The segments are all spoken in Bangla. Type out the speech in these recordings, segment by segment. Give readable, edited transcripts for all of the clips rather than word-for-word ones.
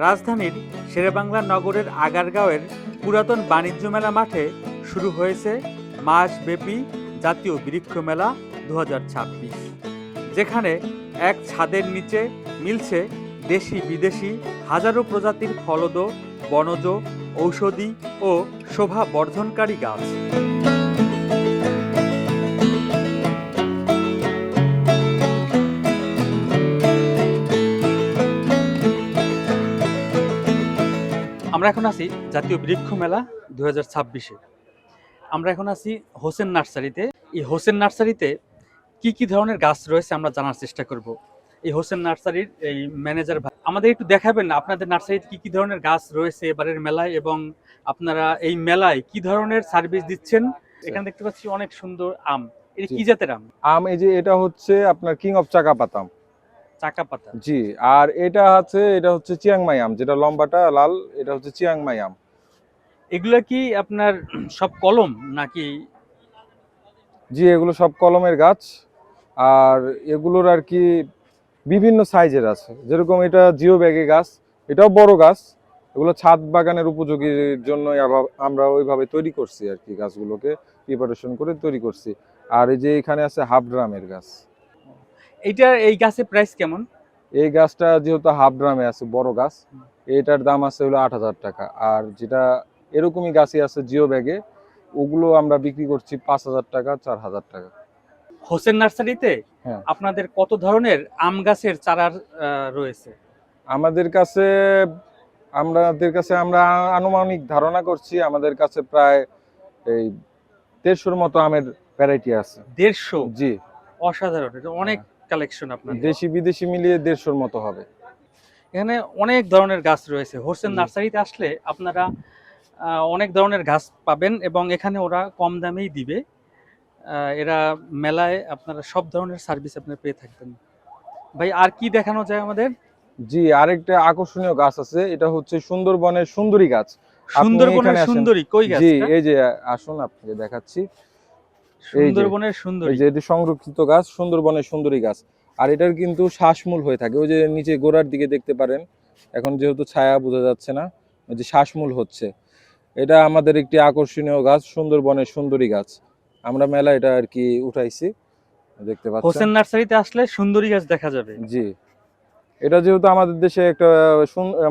রাজধানীর শেরেবাংলা নগরের আগারগাঁওয়ের পুরাতন বাণিজ্য মেলা মাঠে শুরু হয়েছে মাসব্যাপী জাতীয় বৃক্ষ মেলা 2026, যেখানে এক ছাদের নিচে মিলছে দেশি বিদেশি হাজারো প্রজাতির ফলদ, বনজ, ঔষধি ও শোভা বর্ধনকারী গাছ। আমরা এখন আছি জাতীয় বৃক্ষ মেলা 2026-এ। আমরা এখন আছি হোসেন নার্সারিতে। এই হোসেন নার্সারিতে কি কি ধরনের গাছ রয়েছে আমরা জানার চেষ্টা করব। এই হোসেন নার্সারির এই ম্যানেজার ভাই আমাদের একটু দেখাবেন আপনাদের নার্সারিতে কি কি ধরনের গাছ রয়েছে এবারের মেলায়, এবং আপনারা এই মেলায় কি ধরনের সার্ভিস দিচ্ছেন। এখানে দেখতে পাচ্ছি অনেক সুন্দর আম। এটা কি জাতের আম? আম এই যে এটা হচ্ছে আপনার কিং অফ চাকাপাতা। চাকাপাতা, জি। আর এটা হচ্ছে চিয়াংমাই আম, যেটা লম্বাটা লাল, এটা হচ্ছে চিয়াংমাই আম। এগুলা কি আপনার সব কলম নাকি? জি, এগুলো সব কলমের গাছ। আর এগুলোর আর কি বিভিন্ন সাইজের আছে, যেরকম এটা জিও ব্যাগে গাছ, এটাও বড় গাছ। এগুলো ছাদ বাগানের উপযোগীর জন্য আমরা ওইভাবে তৈরি করছি আর কি, গাছগুলোকে প্রিপারেশন করে তৈরি করছি। আর এই যে এখানে আছে হাফ ড্রামের গাছ। এই গাছের প্রাইস কেমন? এই গাছটা যেহেতু হাফ ড্রামে আছে, বড় গাছ, এটার দাম আছে হলো 8,000 টাকা। আর যেটা এরকমই গাছই আছে জিও ব্যাগে, ওগুলো আমরা বিক্রি করছি 5,000 টাকা, 4,000 টাকা। হোসেন নার্সারিতে হ্যাঁ, আপনাদের কত ধরনের আম গাছের চারা রয়েছে? আমাদের কাছে আমরা আনুমানিক ধারণা করছি, আমাদের কাছে প্রায় এই 150-র মতো আমের ভ্যারাইটি আছে। 150? জি, অসাধারণ, এটা অনেক কালেকশন আপনাদের। দেশি বিদেশি মিলিয়ে 150-র মতো হবে। এখানে অনেক ধরনের গাছ রয়েছে। হোসেন নার্সারিতে আসলে আপনারা অনেক ধরনের গাছ পাবেন, এবং এখানে ওরা কম দামেই দিবে। এরা মেলায় আপনারা সব ধরনের সার্ভিস আপনারা পেয়ে থাকবেন। ভাই, আর কি দেখানো যায় আমাদের? জি, আরেকটা আকর্ষণীয় গাছ আছে, এটা হচ্ছে সুন্দরবনের সুন্দরী গাছ। আপনি সুন্দরবনের এখানে আসেন। সুন্দরী কই জি, গাছটা? এই যে আসুন আপনাকে দেখাচ্ছি। সুন্দরবনের এই সুন্দরী, যে এটি সংরক্ষিত গাছ, সুন্দরবনের সুন্দরী গাছ। আর এটার কিন্তু শ্বাসমূল হয়ে থাকে, ওই যে নিচে গোড়ার দিকে দেখতে পারেন। এখন যেহেতু ছায়া বোঝা যাচ্ছে না, ওই যে শ্বাসমূল হচ্ছে। এটা আমাদের একটি আকর্ষণীয় গাছ, সুন্দরবনের সুন্দরী গাছ। আমরা মেলা এটা আর কি উঠাইছি, দেখতে পাচ্ছেন। হোসেন নার্সারিতে আসলে সুন্দরী গাছ দেখা যাবে। জি, এটা যেহেতু আমাদের দেশে একটা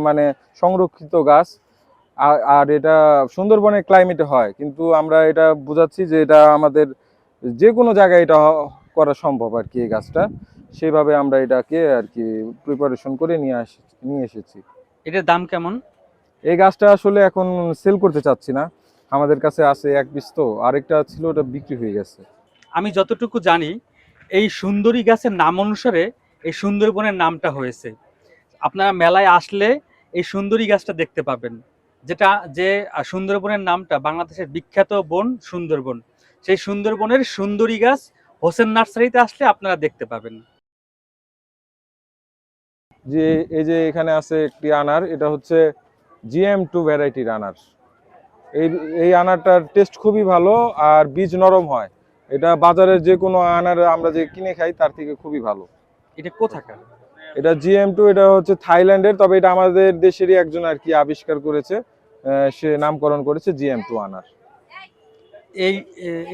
মানে সংরক্ষিত গাছ, আর এটা সুন্দরবনের ক্লাইমেটে হয়, কিন্তু আমরা এটা বোঝাচ্ছি যে এটা আমাদের যে কোনো জায়গায় এটা করা সম্ভব আর কি। এই গাছটা সেভাবে আমরা এটাকে আর কি প্রিপারেশন করে নিয়ে এসেছি। এটার দাম কেমন? এই গাছটা আসলে এখন সেল করতে চাচ্ছি না, আমাদের কাছে আছে এক পিস, তো আরেকটা ছিল ওটা বিক্রি হয়ে গেছে। আমি যতটুকু জানি, এই সুন্দরী গাছের নাম অনুসারে এই সুন্দরবনের নামটা হয়েছে। আপনারা মেলায় আসলে এই সুন্দরী গাছটা দেখতে পাবেন, যে সুন্দরবনের নামটা বাংলাদেশের বিখ্যাত বন সুন্দরবন। সেই সুন্দরবনের সুন্দরী গাছ হোসেন নার্সারিতে আসলে আপনারা দেখতে পাবেন। যে এই যে এখানে আছে একটি আনার, এটা হচ্ছে GM2 ভ্যারাইটির আনার। এই এই আনারটার টেস্ট খুবই ভালো, আর বীজ নরম হয়। এটা বাজারের যে কোনো আনার আমরা যে কিনে খাই তার থেকে খুবই ভালো। এটা কোথাকার? এটা GM2, এটা হচ্ছে থাইল্যান্ডের, তবে এটা আমাদের দেশেরই একজন আর কি আবিষ্কার করেছে। সে নামকরণ করেছে GM2 আনার। এই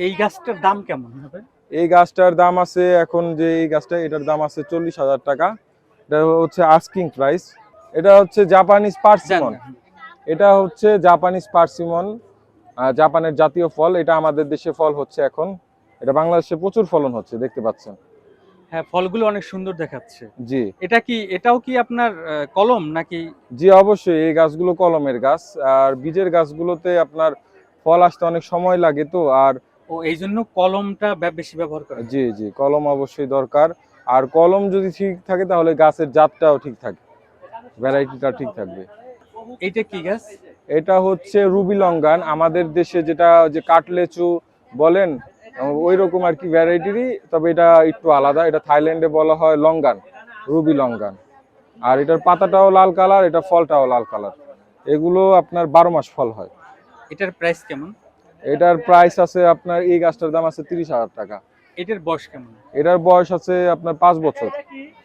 এই গাছটার দাম কেমন হবে? এই গাছটার দাম আছে, এখন যে এই গাছটা, এটার দাম আছে 40,000 টাকা। এটা হচ্ছে আস্কিং প্রাইস। এটা হচ্ছে জাপানিজ পার্সিমন। এটা হচ্ছে জাপানিজ পার্সিমন, জাপানের জাতীয় ফল। এটা আমাদের দেশে ফল হচ্ছে এখন, এটা বাংলাদেশে প্রচুর ফলন হচ্ছে, দেখতে পাচ্ছেন। হ্যাঁ, ফলগুলো অনেক সুন্দর দেখাচ্ছে। জি, এটাও কি আপনার কলম নাকি? জি, অবশ্যই এই গাছগুলো কলমের গাছ। আর বীজের গাছগুলোতে আপনার ফল আসতে অনেক সময় লাগে, তো আর এই জন্য কলমটা বেশি ব্যবহার করা হয়। জি, জি, কলম অবশ্যই দরকার। আর কলম যদি ঠিক থাকে তাহলে গাছের জাতটাও ঠিক থাকে, ভ্যারাইটিটা ঠিক থাকবে। এইটা কি গাছ? এটা হচ্ছে রুবি লঙ্গান, আমাদের দেশে যেটা যে কাটলেচু বলেন, ওই রকম আর কি ভ্যারাইটিরই, তবে এটা একটু আলাদা। এটা থাইল্যান্ডে বলা হয় লঙ্গান, রুবি লঙ্গান। আর এটার পাতাটাও লাল কালার, এটা ফলটাও লাল কালার। এগুলো আপনার 12 মাস ফল হয়। এটার প্রাইস কেমন? এটার প্রাইস আছে আপনার, এই গাছটার দাম আছে 30,000 টাকা। এটার বয়স কেমন? এটার বয়স আছে আপনার 5 বছর।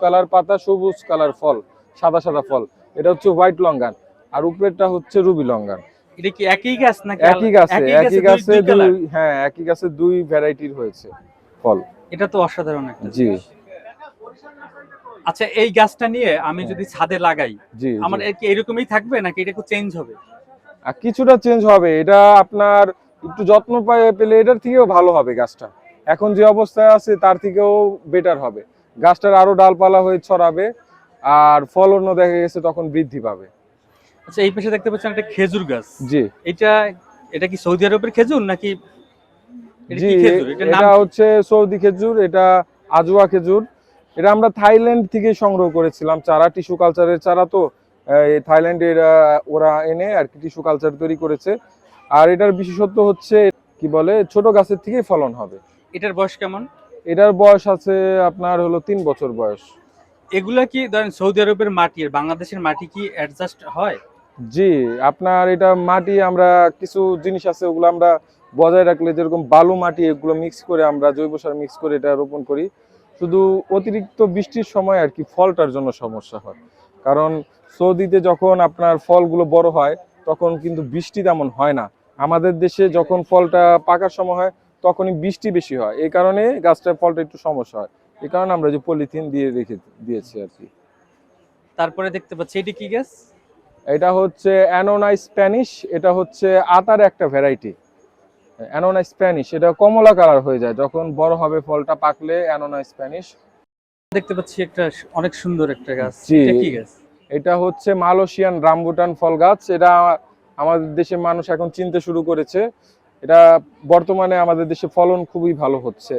কালার পাতা, সবুজ কালার ফল, সাদা সাদা ফল। এটা হচ্ছে হোয়াইট লঙ্গান, আর উপরেরটা হচ্ছে রুবি লঙ্গান। এটা কি একই গাছ নাকি একই গাছে, একই গাছে দুই কালার? হ্যাঁ, একই গাছে দুই ভ্যারাইটির হয়েছে ফল। এটা তো অসাধারণ একটা জি জিনিস। আচ্ছা, এই গাছটা নিয়ে আমি যদি ছাদে লাগাই, জি আমার কি এরকমই থাকবে নাকি এটা একটু চেঞ্জ হবে? আর কিছুটা চেঞ্জ হবে, এটা আপনার একটু যত্ন পেলে এটার থেকেও ভালো হবে গাছটা। এখন যে অবস্থায় আছে তার থেকেও বেটার হবে, গাছটার আরো ডালপালা হয়ে ছড়াবে, আর ফলনও দেখা গেছে তখন বৃদ্ধি পাবে। আচ্ছা, এই পাশে দেখতে পাচ্ছেন একটা খেজুর গাছ। জি এটা এটা কি সৌদি আরবের খেজুর নাকি এটা জি কি খেজুর? এটার নাম এটা কি? হচ্ছে সৌদি খেজুর, এটা আজওয়া খেজুর। এটা আমরা থাইল্যান্ড থেকে সংগ্রহ করেছিলাম চারা, টিস্যু কালচারের চারা। তো এই থাইল্যান্ডের ওরা এনে আর কি টিস্যু কালচার তৈরি করেছে। আর এটার বিশেষত্ব হচ্ছে কি বলে, ছোট গাছের থেকেই ফলন হবে। এটার বয়স কেমন? এটার বয়স আছে আপনার হলো 3 বছর বয়স। এগুলা কি ধরেন সৌদি আরবের মাটি আর বাংলাদেশের মাটি কি অ্যাডজাস্ট হয়? জি, আপনার এটা মাটি, আমরা কিছু জিনিস আছে ওগুলো আমরা বজায় রাখলে, যেরকম বালু মাটি, এগুলো মিক্স করে আমরা জৈব সার মিক্স করে এটা রোপণ করি। শুধু অতিরিক্ত বৃষ্টির সময় আর কি ফলটার জন্য সমস্যা হয়, কারণ সৌদিতে যখন আপনার ফলগুলো বড় হয় তখন কিন্তু বৃষ্টি তেমন হয় না। আমাদের দেশে যখন ফলটা পাকার সময় হয় তখনই বৃষ্টি বেশি হয়, এই কারণে গাছটার ফলটা একটু সমস্যা হয়। এই কারণে আমরা যে পলিথিন দিয়ে রেখে দিয়েছি আর কি। তারপরে দেখতে পাচ্ছি এটা কি গাছ? এটা হচ্ছে অ্যানোনা স্প্যানিশ, এটা হচ্ছে আতার একটা ভ্যারাইটি। অ্যানোনা স্প্যানিশ এটা কমলা কালার হয়ে যায় যখন বড় হবে, ফলটা পাকলে অ্যানোনা স্প্যানিশ। দেখতে পাচ্ছি একটা অনেক সুন্দর একটা গাছ। জি, এটা কি গাছ? এটা হচ্ছে মালয়েশিয়ান রামবুটান ফল গাছ। এটা আমাদের দেশের মানুষ এখন চিনতে শুরু করেছে। এটা বর্তমানে আমাদের দেশে ফলন খুবই ভালো হচ্ছে।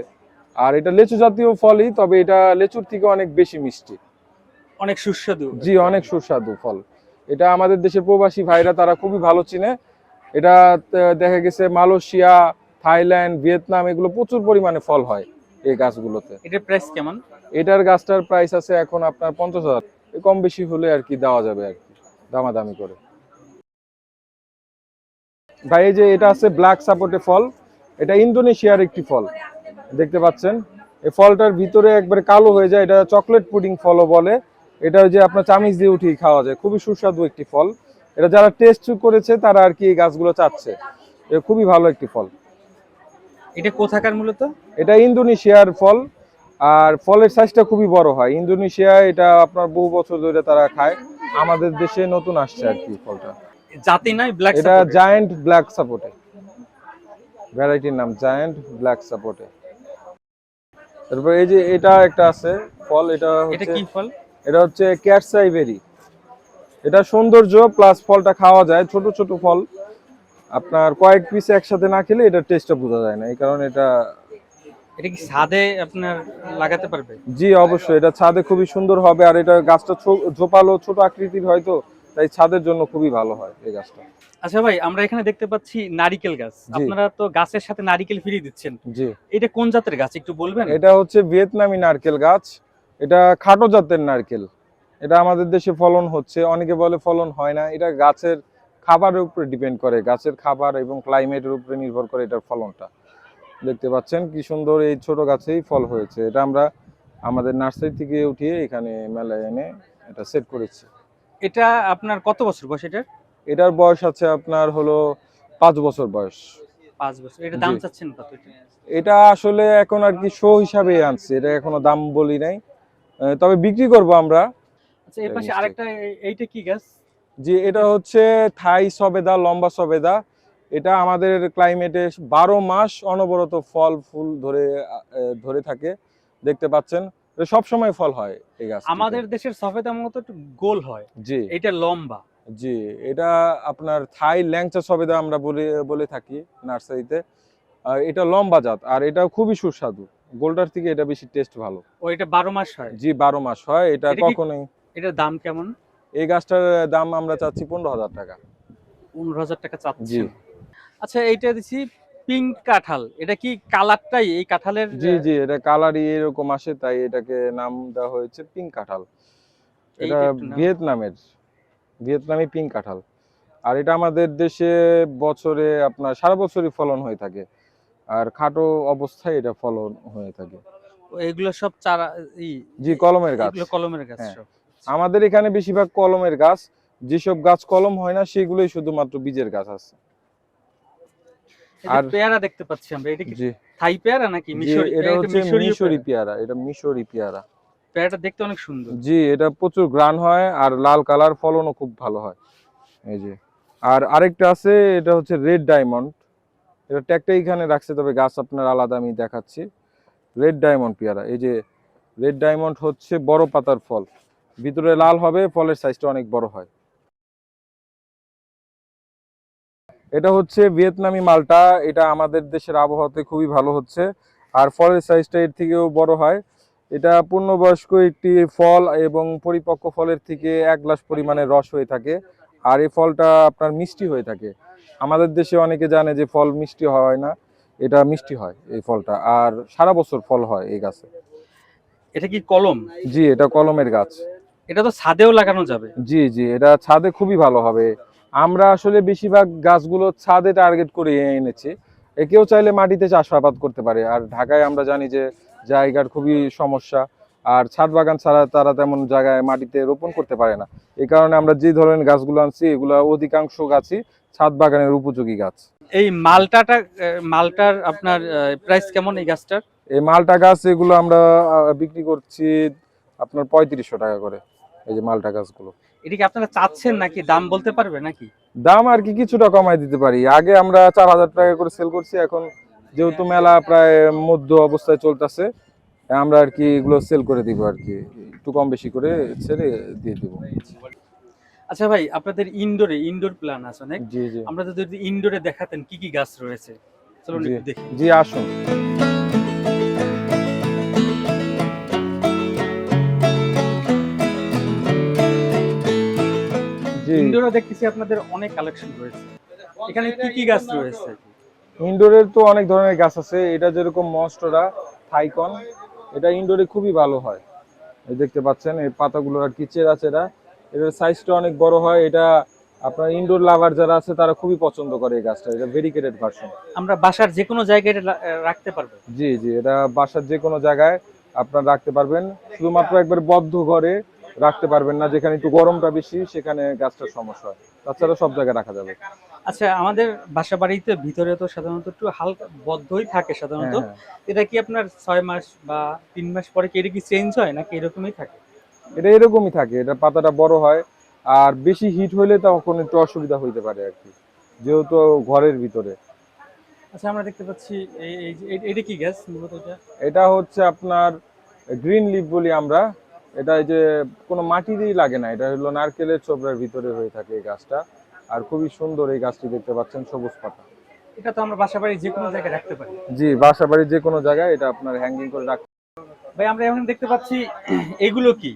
আর এটা লেচু জাতীয় ফলই, তবে এটা লেচুর থেকে অনেক বেশি মিষ্টি। অনেক সুস্বাদু। জি, অনেক সুস্বাদু ফল। এটা আমাদের দেশের প্রবাসী ভাইরা তারা খুবই ভালো চিনে। এটা দেখা গেছে মালয়েশিয়া, থাইল্যান্ড, ভিয়েতনাম এগুলো প্রচুর পরিমাণে ফল হয় এই গাছগুলোতে। এটার প্রাইস কেমন? এটার গাছটার প্রাইস আছে এখন আপনার 50,000, কম বেশি হলে আর কি দেওয়া যাবে আর কি, দামাদামি করে। ভাই এই যে এটা আছে ব্ল্যাক সাপোর্টে ফল, এটা ইন্দোনেশিয়ার একটি ফল, দেখতে পাচ্ছেন। এই ফলটার ভিতরে একবারে কালো হয়ে যায়, এটা চকলেট পুডিং ফলও বলে। এটা ওই যে আপনার চামিচ দিয়ে উঠিয়ে খাওয়া যায়, খুবই সুস্বাদু একটি ফল। এটা যারা টেস্ট করেছে তারা আর কি এই গাছগুলো চাচ্ছে, এটা খুবই ভালো একটি ফল। এটা কোথাকার মূলত? এটা ইন্দোনেশিয়ার ফল, আর ফলের সাইজটা খুবই বড় হয়। ইন্দোনেশিয়া এটা আপনার বহু বছর ধরে তারা খায়, আমাদের দেশে নতুন আসছে আর কি ফলটা। জাতি নাই ব্ল্যাক এটা সাপোর্ট? জায়ান্ট ব্ল্যাক সাপোর্টে, ভ্যারাইটির নাম জায়ান্ট ব্ল্যাক সাপোর্টে। তারপর এই যে এটা একটা আছে ফল, এটা এটা হচ্ছে কি ফল? এটা হচ্ছে ক্যাটসাই বেরি। এটা সৌন্দর্য প্লাস ফলটা খাওয়া যায়, ছোট ছোট ফল। আপনার কয়েক পিস একসাথে না খেলে এটা টেস্টটা বোঝা যায় না, এই কারণে এটা। এটা কি ছাদে আপনার লাগাতে পারবে? জি অবশ্যই, এটা ছাদে খুবই সুন্দর হবে। আর এটা গাছটা ঝোপালো ছোট আকৃতির হয়তো, তাই ছাদের জন্য খুবই ভালো হয় এই গাছটা। আচ্ছা ভাই, আমরা এখানে দেখতে পাচ্ছি নারিকেল গাছ। জি আপনারা তো গাছের সাথে নারিকেল ফ্রি দিচ্ছেন, জি এটা কোন জাতের গাছ একটু বলবেন? এটা হচ্ছে ভিয়েতনামি নারকেল গাছ। এটা খাটো জাতের নারকেল। এটা আমাদের দেশে ফলন হচ্ছে, অনেকে বলে ফলন হয় না। এটা গাছের খাবারের উপরে ডিপেন্ড করে, গাছের খাবার এবং ক্লাইমেটের উপরে নির্ভর করে এটার ফলনটা। দেখতে পাচ্ছেন কি সুন্দর, এই ছোট গাছেই ফল হয়েছে। এটা আমরা আমাদের নার্সারি থেকে উঠিয়ে এখানে মেলায় এনে এটা সেট করেছি। এটা আপনার কত বছর বয়স এটার? এটার বয়স আছে আপনার হলো 5 বছর বয়স। 5 বছর। এটা জি, দাম চাচ্ছেন কত এটা? এটা আসলে এখন আর কি শো হিসাবে আনছে, এটা এখনো দাম বলি নাই। তবে বিক্রি করব আমরা আচ্ছা, এই এই পাশে মিষ্টি। আরেকটা এইটা কি গাছ? জি, এটা হচ্ছে থাই সবেদা, লম্বা সবেদা। এটা আমাদের ক্লাইমেটে 12 মাস অনবরত ফল ফুল ধরে থাকে, দেখতে পাচ্ছেন। সব সময় ফল হয় এই গাছ। আমাদের দেশের সফেদা মতো একটু গোল হয়, জি এটা লম্বা। জি, এটা আপনার থাই ল্যাংচা সবেদা আমরা বলে বলে থাকি নার্সারিতে। এটা লম্বা জাত, আর এটা খুবই সুস্বাদু। গোলটার থেকে এটা বেশি টেস্ট ভালো। ও, এটা 12 মাস হয়? জি, 12 মাস হয় এটা এটা কি, কখনোই। এটার দাম কেমন? এই গাছটার দাম আমরা চাচ্ছি 15,000 টাকা। 15,000 টাকা জি চাচ্ছেন? আচ্ছা, এইটা দিচ্ছি পিঙ্ক কাঁঠাল। এটা কি কালারটাই এই কাঁঠালের? জি জি, এটা কালারই এরকম আসে, তাই এটাকে নাম দেওয়া হয়েছে পিঙ্ক কাঁঠাল। এটা এইটা একটু নাম। ভিয়েতনামের, ভিয়েতনামি পিঙ্ক কাঁঠাল। আর এটা আমাদের দেশে বছরে আপনার সারা বছরই ফলন হয়ে থাকে, আর খাটো অবস্থায় এটা ফলন হয়ে থাকে। এগুলো সব চারা, ই জি, কলমের গাছ। এগুলো কলমের গাছ হ্যাঁ, সব। আমাদের এখানে বেশিরভাগ কলমের গাছ, যেসব গাছ কলম হয় না সেগুলোই শুধুমাত্র বীজের গাছ আছে। এই যে আর পেয়ারা দেখতে পাচ্ছি আমরা, এটা কি জি থাই পেয়ারা নাকি জি, মিশরি? এটা এটা হচ্ছে মিশরীয় মিশরি পেয়ারা। পেয়ারা, এটা মিশরি পেয়ারা। পেয়ারাটা দেখতে অনেক সুন্দর। জি, এটা প্রচুর গ্রান হয় আর লাল কালার, ফলনও খুব ভালো হয়। এই যে, আর আরেকটা আছে, এটা হচ্ছে রেড ডায়মন্ড। এটা ট্যাগটা এখানে রাখছে, তবে গাছ আপনার আলাদা, আমি দেখাচ্ছি। রেড ডায়মন্ড পেয়ারা, এই যে রেড ডায়মন্ড হচ্ছে বড় পাতার ফল, ভিতরে লাল হবে, ফলের সাইজটা অনেক বড় হয়। এটা হচ্ছে ভিয়েতনামি মালটা, এটা আমাদের দেশের আবহাওয়াতে খুবই ভালো হচ্ছে, আর ফলের সাইজটা এর থেকেও বড় হয়। এটা পূর্ণবয়স্ক একটি ফল এবং পরিপক্ক ফলের থেকে 1 গ্লাস পরিমাণে রস হয়ে থাকে, আর এই ফলটা আপনার মিষ্টি হয়ে থাকে। আমাদের দেশে অনেকে জানে যে ফল মিষ্টি হয় না, এটা মিষ্টি হয় এই ফলটা, আর সারা বছর ফল হয় এই গাছে। এটা কি কলম? জি, এটা কলমের গাছ। এটা তো ছাদেও লাগানো যাবে। জি জি, এটা ছাদে খুবই ভালো হবে। আমরা আসলে বেশিরভাগ গাছগুলো ছাদে টার্গেট করে এনেছি। কেউ চাইলে মাটিতে চাষাবাদ করতে পারে, আর ঢাকায় আমরা জানি যে জায়গার খুবই সমস্যা, আর ছাদ বাগান ছাড়া তারা তেমন জায়গায় মাটিতে রোপণ করতে পারে না। এই কারণে আমরা যে ধরনের গাছগুলো আনছি, এগুলো অধিকাংশ গাছই ছাদ বাগানের উপযোগী গাছ। এই মালটার আপনার প্রাইস কেমন এই গাছটার? এই মালটা গাছ এগুলো আমরা বিক্রি করছি আপনার 3500 টাকা করে, এই যে মালটা গাছগুলো। এটা কি আপনারা চাচ্ছেন নাকি দাম বলতে পারবে নাকি? দাম আর কি কিছুটা কমাই দিতে পারি। আগে আমরা 4000 টাকা করে সেল করছি, এখন যেহেতু মেলা প্রায় মধ্য অবস্থায় চলতেছে, আমরা আর কি এগুলো সেল করে দিব, আর কি একটু কম বেশি করে ছেড়ে দিয়ে দিব। আচ্ছা ভাই, আপনাদের ইনডোর প্ল্যান আছে অনেক। জি জি আমরা যদি ইনডোরে দেখাতেন কি কি গাছ রয়েছে, চলুন জি একটু দেখি। জি, আসুন। জি, ইনডোরে দেখতেছি আপনাদের অনেক কালেকশন রয়েছে। এখানে কি কি গাছ রয়েছে? ইনডোরের তো অনেক ধরনের গাছ আছে। এটা যেরকম মস্টরা, থাইকন, এটা ইনডোরে খুবই ভালো হয়। এই দেখতে পাচ্ছেন এই পাতাগুলো আর কি চেরা চেরা, এটার সাইজটা অনেক বড় হয়। এটা আপনার ইনডোর লাভার যারা আছে তারা খুবই পছন্দ করে এই গাছটা। এটা ভেরিকেটেড ভার্সন। আমরা বাসার যে কোনো জায়গায় এটা রাখতে পারবো। জি জি, এটা বাসার যে কোনো জায়গায় আপনার রাখতে পারবেন, শুধুমাত্র একবার বদ্ধ ঘরে রাখতে পারবেন না, যেখানে একটু গরমটা বেশি, সেখানে গাছটার সমস্যা হয়। তাছাড়া সব জায়গায় রাখা যাবে। আচ্ছা, আমাদের বাসা বাড়িতে ভিতরে তো সাধারণত একটু হালকা বদ্ধই থাকে সাধারণত। হ্যাঁ হ্যাঁ, এটা কি আপনার 6 মাস বা 3 মাস পরে কি এটা কি চেঞ্জ হয় নাকি এরকমই থাকে? এটা এরকমই থাকে। এটা পাতাটা বড় হয়, আর বেশি হিট হলে তখন একটু অসুবিধা হইতে পারে আর কি, যেহেতু ঘরের ভিতরে। আচ্ছা, আমরা দেখতে পাচ্ছি এটা কি গাছ মূলত এটা? এটা হচ্ছে আপনার গ্রিন লিফ বলি আমরা। এটা এই যে কোনো মাটিতেই লাগে না, এটা হলো নারকেলের ছোবড়ার ভিতরে হয়ে থাকে এই গাছটা, আর খুবই সুন্দর এই গাছটি দেখতে পাচ্ছেন, সবুজ পাতা। এটা তো আমরা বাসা বাড়ির যে কোনো জায়গায় রাখতে পারি। জি, বাসা বাড়ির যে কোনো জায়গায় এটা আপনার হ্যাঙ্গিং করে রাখতে। ভাই, আমরা এখন দেখতে পাচ্ছি এগুলো কি?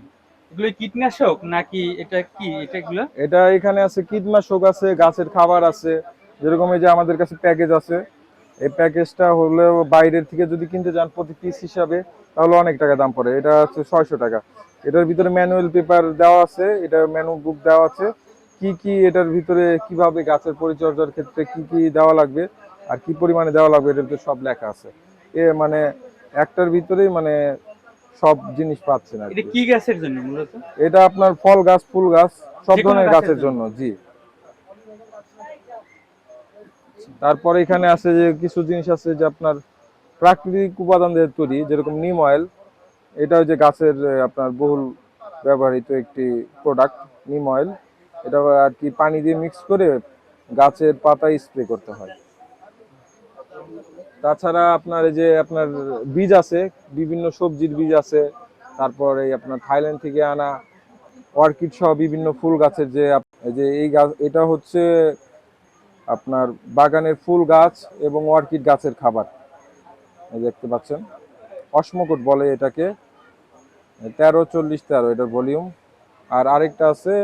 এগুলো কীটনাশক নাকি এটা কি এগুলো? এটা এখানে আছে কীটনাশক, আছে গাছের খাবার আছে। যেরকম এই যে আমাদের কাছে প্যাকেজ আছে, এই প্যাকেজটা হলেও বাইরের থেকে যদি কিনতে যান প্রতি পিস হিসাবে, তাহলে অনেক টাকা দাম পড়ে। এটা হচ্ছে 600 টাকা। এটার ভিতরে ম্যানুয়াল পেপার দেওয়া আছে, এটা ম্যানু বুক দেওয়া আছে, কি কি এটার ভিতরে কিভাবে গাছের পরিচর্যার ক্ষেত্রে কি কি দেওয়া লাগবে আর কি পরিমাণে দেওয়া লাগবে, এটার ভিতরে সব লেখা আছে। এ মানে একটার ভিতরেই মানে সব জিনিস পাচ্ছেন আর এটা কি। কি গাছের জন্য মূলত? এটা আপনার ফল গাছ, ফুল গাছ, সব যে কোনো ধরনের গাছের গাছের জন্য। জি, তারপরে এখানে আছে যে কিছু জিনিস আছে যে আপনার প্রাকৃতিক উপাদান দিয়ে তৈরি, যেরকম নিম অয়েল। এটা যে গাছের আপনার বহুল ব্যবহৃত একটি প্রোডাক্ট, নিম অয়েল। এটা আর কি পানি দিয়ে মিক্স করে গাছের পাতায় স্প্রে করতে হয়। তাছাড়া আপনার এই যে আপনার বীজ আছে, বিভিন্ন সবজির বীজ আছে। তারপর এই আপনার থাইল্যান্ড থেকে আনা অর্কিড সহ বিভিন্ন ফুল গাছের যে এই যে এই গাছ, এটা হচ্ছে আপনার বাগানের ফুল গাছ এবং অর্কিড গাছের খাবার। এই দেখতে পাচ্ছেন, অসমকট বলে এটাকে, 13-40-13 এটার ভলিউম। আর আরেকটা আছে,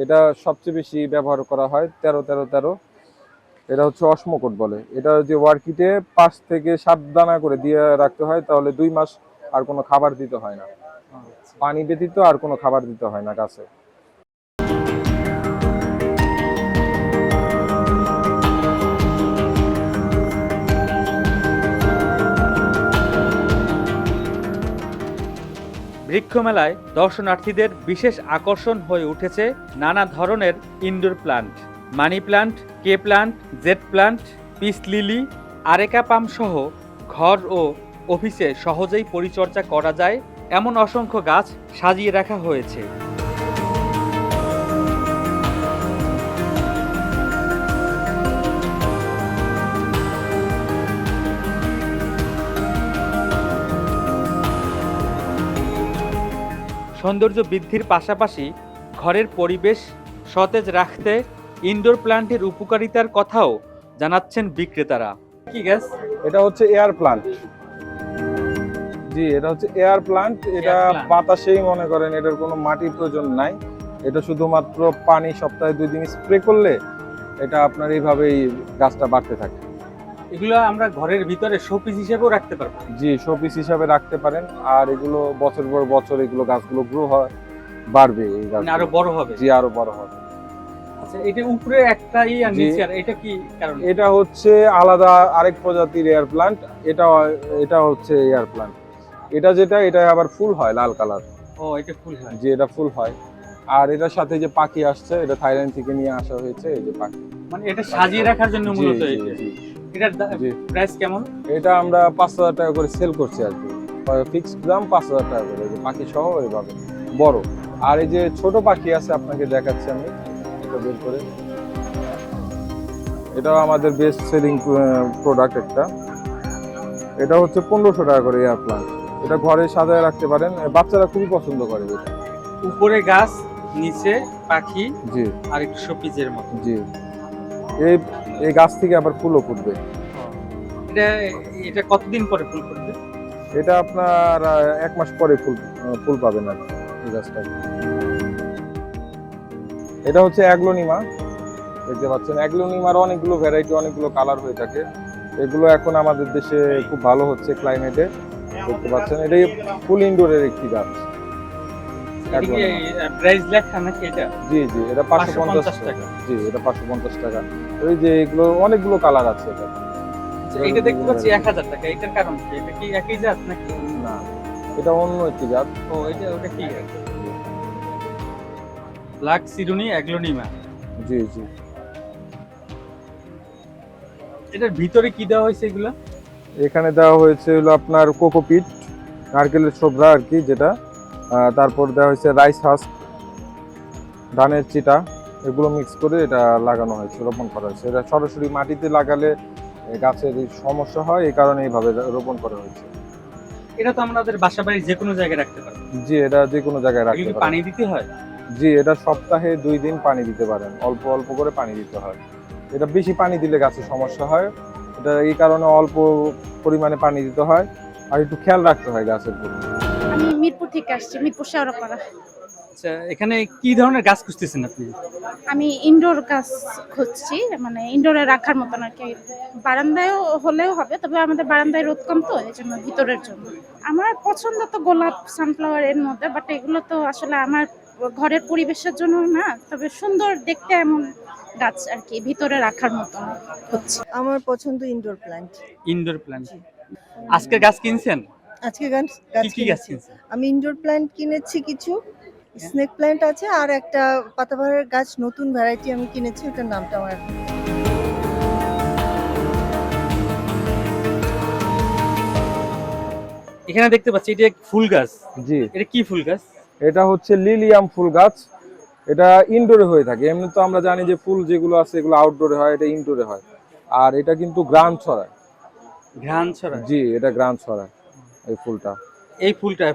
এটা সবচেয়ে বেশি ব্যবহার করা হয়, 13-13-13। এটা হচ্ছে অসমকট বলে। এটা যে ওয়ার্কিটে 5 থেকে 7 দানা করে দিয়ে রাখতে হয়, তাহলে 2 মাস আর কোনো খাবার দিতে হয় না, পানি ব্যতীত আর কোনো খাবার দিতে হয় না গাছে। বৃক্ষ মেলায় দর্শনার্থীদের বিশেষ আকর্ষণ হয়ে উঠেছে নানা ধরনের ইনডোর প্লান্ট, মানি প্লান্ট, কে plant, jade plant, peace lily, areca palm সহ ঘর ও অফিসে সহজেই পরিচর্যা করা যায় এমন অসংখ্য গাছ সাজিয়ে রাখা হয়েছে। সৌন্দর্য বৃদ্ধির পাশাপাশি ঘরের পরিবেশ সতেজ রাখতে ইনডোর প্ল্যান্টের উপকারিতার কথাও জানাচ্ছেন বিক্রেতারা। কি গাছ? এটা হচ্ছে এয়ার প্লান্ট। জি, এটা হচ্ছে এয়ার প্লান্ট। এটা Air plant। বাতাসেই মনে করেন, এটার কোনো মাটির প্রয়োজন নাই। এটা শুধুমাত্র পানি সপ্তাহে 2 দিন স্প্রে করলে এটা আপনার এইভাবেই গাছটা বাড়তে থাকে। এগুলো আমরা ঘরের ভিতরে শোপিস হিসেবেও রাখতে পারবো। জি, শোপিস হিসাবে রাখতে পারেন। আর এগুলো বছর পর বছর এগুলো গাছগুলো গ্রো হয়, বাড়বে এই গাছ মানে আরো বড় হবে। জি, আরো বড় হবে। আচ্ছা, এটা উপরে একটা আর জি। নিচে আর এটা কি কারণ? এটা হচ্ছে আলাদা আরেক প্রজাতির এয়ার প্লান্ট। এটা হচ্ছে এয়ার প্লান্ট। এটা আবার ফুল হয় লাল কালার। ও, এটা ফুল হয়। যে এটা ফুল হয়। আর এটার সাথে যে পাখি আসছে, এটা থাইল্যান্ড থেকে নিয়ে আসা হয়েছে, এই যে পাখি। মানে এটা সাজিয়ে রাখার জন্য জি, মূলত জি, এটা। জি। এটার জি। প্রাইস কেমন? এটা আমরা 5,000 টাকা করে সেল করছি আর কি। ফিক্সড দাম 5,000 টাকা করে, এই যে পাখি সহ এইভাবে বড়। আর এই যে ছোট পাখি আছে, আপনাকে দেখাচ্ছি আমি, এটা বের করে। এটাও আমাদের বেস্ট সেলিং প্রোডাক্ট একটা। এটা হচ্ছে 1,500 টাকা করে এয়ার প্লান্ট। এটা ঘরে সাজায় রাখতে পারেন, বাচ্চারা খুবই পছন্দ করে এটা। উপরে গাছ, নিচে পাখি, জি, আর একটু শোপিসের মতো। জি। এই এই গাছ থেকে আবার ফুলও ফুটবে। এটা এটা কতদিন পরে ফুল ফুটবে? এটা আপনার 1 মাস পরে ফুল পাবেন আর কি, এই গাছটা। এটা হচ্ছে অ্যাগ্লোনিমা। দেখতে পাচ্ছেন, অ্যাগ্লোনিমার অনেকগুলো ভ্যারাইটি, অনেকগুলো কালার হয়ে থাকে। এগুলো এখন আমাদের দেশে খুব ভালো হচ্ছে ক্লাইমেটে। দেখতে পাচ্ছেন, এটাই ফুল ইনডোরের একটি গাছ। এটা কি প্রাইস লেখা নাকি এটা? জি, জি, এটা 550 550 টাকা। জি, এটা 550 টাকা। ওই যে এগুলো অনেকগুলো কালার আছে এটা। আচ্ছা, এটা দেখতে পাচ্ছি 1000 টাকা। এটার কারণ কি? এটা কি একই জাত নাকি? না, এটা অন্য একটি জাত। ও, ওটা কি? ব্ল্যাক সিরুনি অ্যাগ্লোনিমা। জি, জি। এটার ভিতরে কি দেওয়া হয়েছে এগুলো? এখানে দেওয়া হয়েছে হলো আপনার কোকোপিট, নারকেলের ছোবড়া আর কি যেটা। তারপর দেওয়া হয়েছে রাইস হাস্ক, ধানের চিটা, এগুলো মিক্স করে এটা লাগানো হয়েছে, রোপণ করা হয়েছে। এটা সরাসরি মাটিতে লাগালে গাছের সমস্যা হয়, এই কারণে এইভাবে রোপণ করা হয়েছে। এটা তো আমাদের বাসা বাড়ি যে কোনো জায়গায় রাখতে পারবো। জি, এটা যে কোনো জায়গায় এগুলো রাখতে কি পারেন। পানি দিতে হয়? জি, এটা সপ্তাহে 2 দিন পানি দিতে পারেন, অল্প অল্প করে পানি দিতে হয়। এটা বেশি পানি দিলে গাছের সমস্যা হয়, এটা এই কারণে অল্প পরিমাণে পানি দিতে হয়, আর একটু খেয়াল রাখতে হয় গাছের প্রতি। আমি মিরপুর থেকে আসছি, মিরপুর শেওড়াপাড়া। আচ্ছা, এখানে কি ধরনের গাছ খুঁজতেছেন আপনি? আমি ইনডোর গাছ খুঁজছি, মানে ইনডোরে রাখার মতন আর কি। বারান্দায়ও হলেও হবে, তবে আমাদের বারান্দায় রোদ কম, তো এই জন্য ভিতরের জন্য। আমার পছন্দ তো গোলাপ, সানফ্লাওয়ার এর মধ্যে, বাট এগুলো তো আসলে আমার ঘরের পরিবেশের জন্য না, তবে সুন্দর দেখতে এমন গাছ আর কি ভিতরে রাখার মতন হচ্ছে। আমার পছন্দ ইনডোর প্ল্যান্ট। Indoor plant. আজকে গাছ কিনছেন? আজকে গাছ কি কি গাছ কিনেছি। কিনছেন? আমি ইনডোর প্ল্যান্ট কিনেছি কিছু, স্নেক প্ল্যান্ট আছে, আর একটা পাতাবাহারের গাছ নতুন ভ্যারাইটি আমি কিনেছি, ওটার নামটা আমার এখন এখানে দেখতে পাচ্ছি এটা এক ফুল গাছ। জি, এটা কি ফুল গাছ? এটা হচ্ছে লিলিয়াম ফুল গাছ। এটা ইনডোরে হয়ে থাকে। এমনি তো আমরা জানি যে ফুল যেগুলো আছে এগুলো আউটডোরে হয়, এটা ইনডোরে হয়। আর এটা কিন্তু গ্রান ছড়ায়। ঘ্রাণ ছড়ায়। জি, এটা গ্রান ছড়ায় এই ফুলটা। এই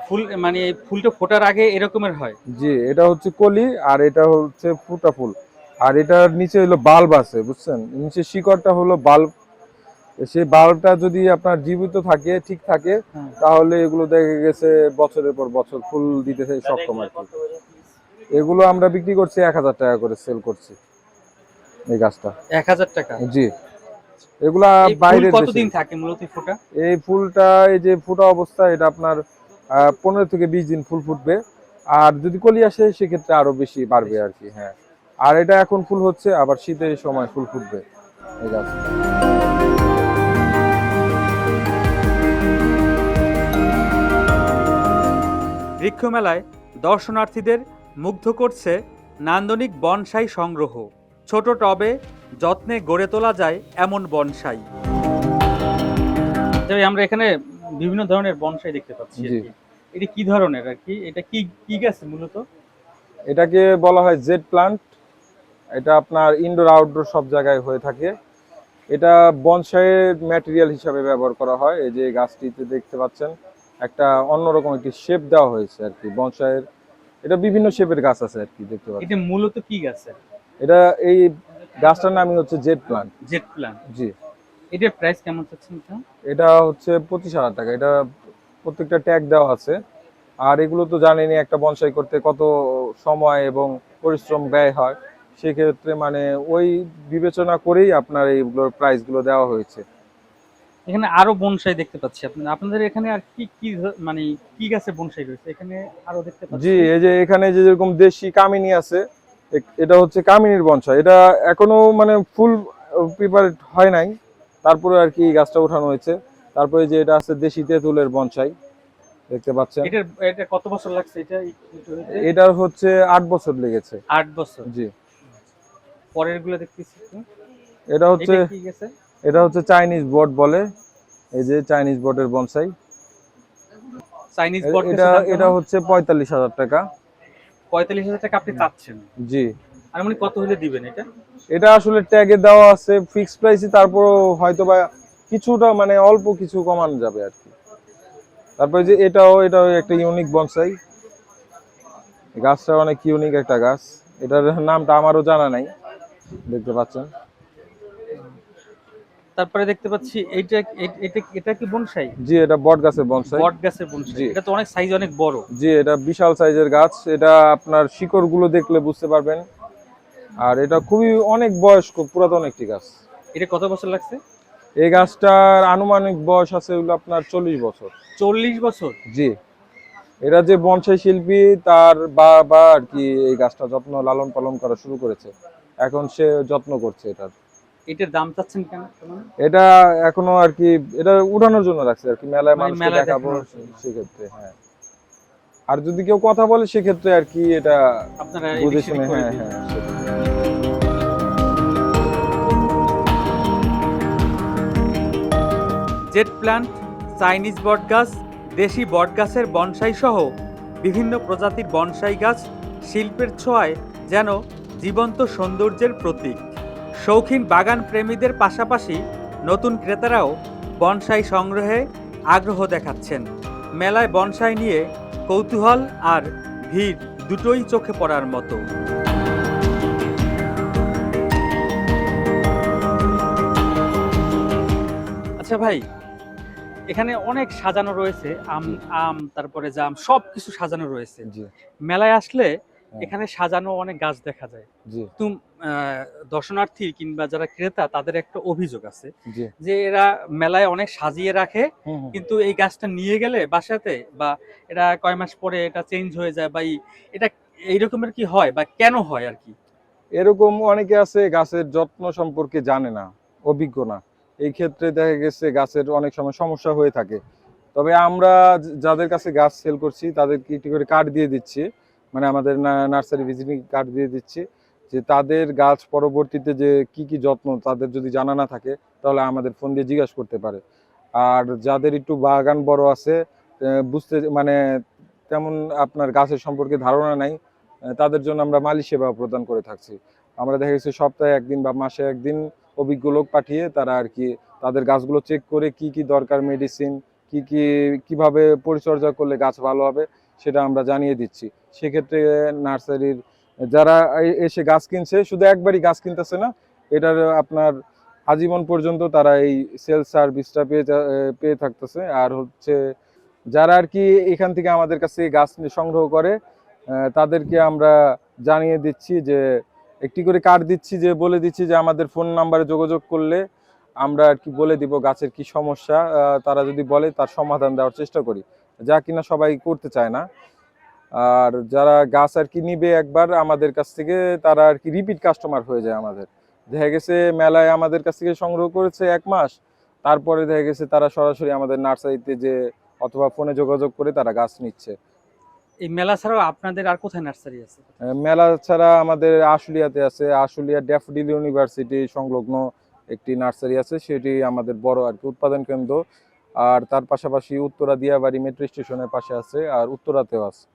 ফুল মানে এই ফুলটা ফোটার আগে এরকমের হয়। জি, এটা হচ্ছে কলি, আর এটা হচ্ছে ফুটা ফুল। আর এটার নিচে হলো বাল্ব আছে, বুঝছেন, নিচে শিকড়টা হলো বাল্ব। সেই বাল্বটা যদি আপনার জীবিত থাকে, ঠিক থাকে, হুম। তাহলে এগুলো দেখা গেছে বছরের পর বছর ফুল দিতে সক্ষম আর কি। এগুলো আমরা বিক্রি করছি 1,000 টাকা করে সেল করছি এই গাছটা। 1000 টাকা। জি, এগুলা এই ফুল বাইরের কতদিন দেশে। থাকে মূলত ফোটা? এই ফুলটা, এই যে ফুটা অবস্থা, এটা আপনার 15 থেকে 20 দিন ফুল ফুটবে। আর যদি কলি আসে সেক্ষেত্রে আরো বেশি বাড়বে আর কি। হ্যাঁ, আর এটা এখন ফুল হচ্ছে, আবার শীতের সময় ফুল ফুটবে এই গাছ। বৃক্ষ মেলায় দর্শনার্থীদের মুগ্ধ করছে নান্দনিক বনসাই সংগ্রহ। ছোট টবে যত্নে গড়ে তোলা যায় এমন বনসাই। আমরা এখানে বিভিন্ন ধরনের বনসাই দেখতে পাচ্ছি আর জি। কি। এটা কি ধরনের আর কি? এটা কি কি গাছ মূলত? এটাকে বলা হয় জেড প্লান্ট। এটা আপনার ইনডোর আউটডোর সব জায়গায় হয়ে থাকে। এটা বনসাইয়ের ম্যাটেরিয়াল হিসাবে ব্যবহার করা হয়। এই যে গাছটিতে দেখতে পাচ্ছেন একটা অন্যরকম একটি শেপ দেওয়া হয়েছে আর কি বনসাইয়ের। এটা বিভিন্ন শেপের গাছ আছে আর কি দেখতে পাচ্ছেন। এটা মূলত কি গাছ? এটা এই গাছটার নামই হচ্ছে জেড প্লান্ট। Jade plant. জি। এটার প্রাইস কেমন চাচ্ছেন এটা? এটা হচ্ছে 25,000 টাকা। এটা প্রত্যেকটা ট্যাগ দেওয়া আছে। আর এগুলো তো জানেনই একটা বনসাই করতে কত সময় এবং পরিশ্রম ব্যয় হয়। সেক্ষেত্রে মানে ওই বিবেচনা করেই আপনার এইগুলোর প্রাইসগুলো দেওয়া হয়েছে। এখানে আরো বনসাই দেখতে পাচ্ছি। আপনাদের এখানে আর কি কি মানে কি গাছের বনসাই রয়েছে এখানে আরো দেখতে পাচ্ছি? জি, এই যে এখানে যে যেরকম দেশি কামিনী আছে, এটা হচ্ছে কামিনীর বনসাই। এটা এখনো মানে ফুল প্রিপারেট হয় নাই, তারপরে আর কি এই গাছটা উঠানো হয়েছে। তারপরে যে এটা আছে দেশি তেঁতুলের বনসাই দেখতে পাচ্ছেন। এটা কত বছর লাগছে এটা হইতে? এটার হচ্ছে 8 বছর লেগেছে। 8 বছর। জি। পরের গুলো দেখতেছি তো। এটা হচ্ছে এটা কি গেছে? এটা হচ্ছে চাইনিজ বট বলে। এই যে চাইনিজ বটের বনসাই। চাইনিজ বট এটা এটা হচ্ছে 45,000 টাকা। 45,000 টাকা আপনি চাচ্ছেন। জি। আর মানে কত হলে দিবেন এটা? এটা আসলে ট্যাগে দেওয়া আছে ফিক্সড প্রাইসই, তারপরও হয়তো বা কিছুটা মানে অল্প কিছু কমানো যাবে আর কি। তারপরে যে এটাও একটা ইউনিক বনসাই। গাছটা অনেক ইউনিক একটা গাছ। এটার নামটা আমারও জানা নাই, দেখতে পাচ্ছেন। তারপরে দেখতে পাচ্ছি এইটা এটা এটা কি বনসাই? জি, এটা বট গাছের বনসাই। বট গাছের বনসাই। জি। এটা তো অনেক সাইজ অনেক বড়। জি, এটা বিশাল সাইজের গাছ। এটা আপনার শিকড়গুলো দেখলে বুঝতে পারবেন। আর এটা খুবই অনেক বয়স্ক, পুরাতন একটি গাছ। এটা কত বছর লাগছে? এই গাছটার আনুমানিক বয়স আছে হলো আপনার 40 বছর। 40 বছর? জি। এরা যে বনসাই শিল্পী তার বাবা আর কি এই গাছটা যত্ন লালন পালন করা শুরু করেছে। এখন সে যত্ন করছে এটার। এটার দাম চাচ্ছেন কেমন? এটা এখনো আর কি এটা উঠানোর জন্য রাখছে আর কি, মেলায় মানে মানুষকে মেলায় দেখাবো দেখানোর জন্য। সেক্ষেত্রে। হ্যাঁ। আর যদি কেউ কথা বলে সেক্ষেত্রে আর কি এটা আপনারা বুঝে এদিক শুনে। সেদিক করে হ্যাঁ দিন। হ্যাঁ সেটাই। জেড প্ল্যান্ট, চাইনিজ বট গাছ, দেশি বট গাছের বনসাই সহ বিভিন্ন প্রজাতির বনসাই গাছ শিল্পের ছোঁয়ায় যেন জীবন্ত সৌন্দর্যের প্রতীক। শৌখিন বাগান প্রেমীদের পাশাপাশি নতুন ক্রেতারাও বনসাই সংগ্রহে আগ্রহ দেখাচ্ছেন। মেলায় বনসাই নিয়ে কৌতূহল আর ভিড় দুটোই চোখে পড়ার মতো। আচ্ছা ভাই, এখানে অনেক সাজানো রয়েছে আম তারপরে জাম সবকিছু সাজানো রয়েছে। জি। মেলায় আসলে হ্যাঁ। এখানে সাজানো অনেক গাছ দেখা যায়। জি। তো দর্শনার্থী কিংবা যারা ক্রেতা তাদের একটা অভিযোগ আছে জি। যে এরা মেলায় অনেক সাজিয়ে রাখে, হুম, হুম। কিন্তু এই গাছটা নিয়ে গেলে বাসাতে বা এটা কয় মাস পরে এটা চেঞ্জ হয়ে যায় বা এটা এই রকমের কি হয় বা কেন হয় আর কি? এরকম অনেকে আছে গাছের যত্ন সম্পর্কে জানে না, অভিজ্ঞ না। এই ক্ষেত্রে দেখা গেছে গাছের অনেক সময় সমস্যা হয়ে থাকে। তবে আমরা যাদের কাছে গাছ সেল করছি তাদেরকে একটি করে কার্ড দিয়ে দিচ্ছি, মানে আমাদের নার্সারি ভিজিটিং কার্ড দিয়ে দিচ্ছি, যে তাদের গাছ পরবর্তীতে যে কি কি যত্ন তাদের যদি জানা না থাকে তাহলে আমাদের ফোন দিয়ে জিজ্ঞাসা করতে পারে। আর যাদের একটু বাগান বড় আছে, বুঝতে মানে তেমন আপনার গাছের সম্পর্কে ধারণা নাই, তাদের জন্য আমরা মালি সেবা প্রদান করে থাকছি। আমরা দেখা গেছে সপ্তাহে একদিন বা মাসে একদিন অভিজ্ঞ লোক পাঠিয়ে তারা আর কি তাদের গাছগুলো চেক করে কি কি দরকার মেডিসিন, কিভাবে পরিচর্যা করলে গাছ ভালো হবে সেটা আমরা জানিয়ে দিচ্ছি। সেক্ষেত্রে নার্সারির যারা এসে গাছ কিনছে শুধু একবারই গাছ কিনতেছে না, এটার আপনার আজীবন পর্যন্ত তারা এই সেলস সার্ভিসটা পেয়ে থাকতেছে। আর হচ্ছে যারা আর কি এখান থেকে আমাদের কাছে গাছ সংগ্রহ করে তাদেরকে আমরা জানিয়ে দিচ্ছি যে একটি করে কার্ড দিচ্ছি, যে বলে দিচ্ছি যে আমাদের ফোন নাম্বারে যোগাযোগ করলে আমরা আর কি বলে দিব গাছের কি সমস্যা, তারা যদি বলে তার সমাধান দেওয়ার চেষ্টা করি, যা কিনা সবাই করতে চায় না। আর যারা গাছ আর কি নিবে একবার আমাদের কাছ থেকে তারা আর কি রিপিট কাস্টমার হয়ে যায় আমাদের। দেখা গেছে মেলায় আমাদের কাছ থেকে সংগ্রহ করেছে 1 মাস, তারপরে দেখা গেছে তারা সরাসরি আমাদের নার্সারিতে যে অথবা ফোনে যোগাযোগ করে তারা গাছ নিচ্ছে। এই মেলা ছাড়াও আপনাদের আর কোথায় নার্সারি আছে? মেলা ছাড়া আমাদের আশুলিয়াতে আছে, আশুলিয়া ড্যাফোডিল ইউনিভার্সিটি সংলগ্ন একটি নার্সারি আছে, সেটি আমাদের বড় আর কি উৎপাদন কেন্দ্র। আর তার পাশাপাশি উত্তরা দিয়াবাড়ি মেট্রো স্টেশনের পাশে আছে, আর উত্তরাতেও আছে।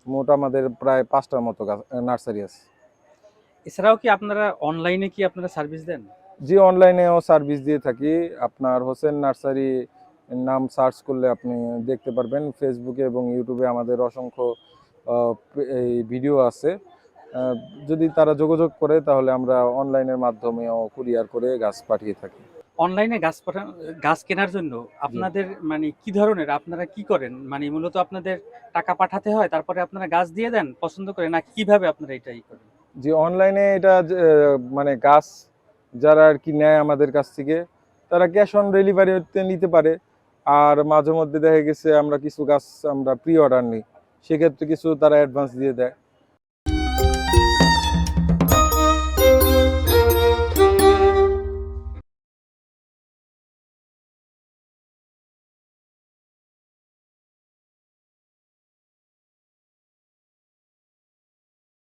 মোট আমাদের প্রায় 5টার মতো নার্সারি আছে। এছাড়াও কি আপনারা অনলাইনে কি আপনারা সার্ভিস দেন? জি, অনলাইনেও সার্ভিস দিয়ে থাকি। আপনার হোসেন নার্সারি নাম সার্চ করলে আপনি দেখতে পারবেন। ফেসবুকে এবং ইউটিউবে আমাদের অসংখ্য এই ভিডিও আছে। আহ, যদি তারা যোগাযোগ করে তাহলে আমরা অনলাইনের মাধ্যমেও কুরিয়ার করে গাছ পাঠিয়ে থাকি। অনলাইনে গাছ কেনার জন্য আপনাদের মানে কি ধরনের, আপনারা কি করেন? মানে মূলত আপনাদের টাকা পাঠাতে হয়, তারপরে আপনারা গাছ দিয়ে দেন পছন্দ করে, না কিভাবে আপনারা এটাই করেন? যে অনলাইনে এটা মানে গাছ যারা আর কি নেয় আমাদের কাছ থেকে, তারা ক্যাশ অন ডেলিভারিতে নিতে পারে। আর মাঝে মধ্যে দেখা গেছে আমরা কিছু গাছ আমরা প্রি অর্ডার নিই, সেক্ষেত্রে কিছু তারা অ্যাডভান্স দিয়ে দেয়।